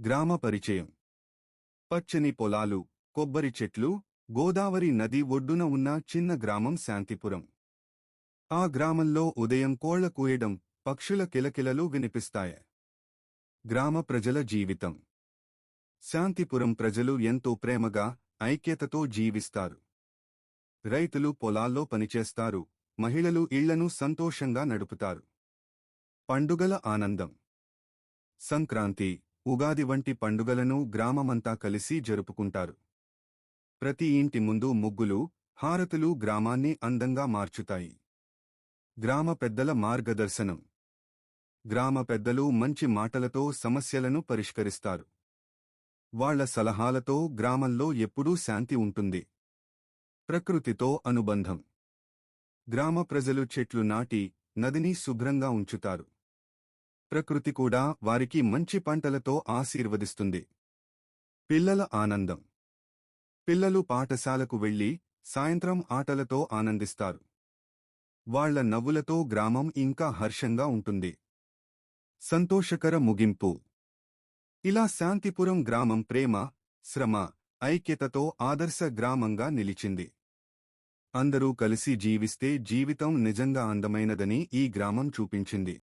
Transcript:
గ్రామ పరిచయం. పచ్చని పొలాలు, కొబ్బరి చెట్లు, గోదావరి నది ఒడ్డున ఉన్న చిన్న గ్రామం శాంతిపురం. ఆ గ్రామంలో ఉదయం కోళ్ల కూయడం, పక్షుల కిలకిలలు వినిపిస్తాయి. గ్రామ ప్రజల జీవితం. శాంతిపురం ప్రజలు ఎంతో ప్రేమగా, ఐక్యతతో జీవిస్తారు. రైతులు పొలాల్లో పనిచేస్తారు, మహిళలు ఇళ్లను సంతోషంగా నడుపుతారు. పండుగల ఆనందం. సంక్రాంతి, ఉగాది వంటి పండుగలను గ్రామమంతా కలిసి జరుపుకుంటారు. ప్రతి ఇంటి ముందు ముగ్గులు, హారతులు గ్రామాన్ని అందంగా మార్చుతాయి. గ్రామ పెద్దల మార్గదర్శనం. గ్రామ పెద్దలు మంచి మాటలతో సమస్యలను పరిష్కరిస్తారు. వాళ్ల సలహాలతో గ్రామంలో ఎప్పుడూ శాంతి ఉంటుంది. ప్రకృతితో అనుబంధం. గ్రామ ప్రజలు చెట్లు నాటి, నదిని శుభ్రంగా ఉంచుతారు. ప్రకృతి కూడా వారికి మంచి పంటలతో ఆశీర్వదిస్తుంది. పిల్లల ఆనందం. పిల్లలు పాఠశాలకు వెళ్లి, సాయంత్రం ఆటలతో ఆనందిస్తారు. వాళ్ల నవ్వులతో గ్రామం ఇంకా హర్షంగా ఉంటుంది. సంతోషకర ముగింపు. ఇలా శాంతిపురం గ్రామం ప్రేమ, శ్రమ, ఐక్యతతో ఆదర్శ గ్రామంగా నిలిచింది. అందరూ కలిసి జీవిస్తే జీవితం నిజంగా అందమైనదని ఈ గ్రామం చూపించింది.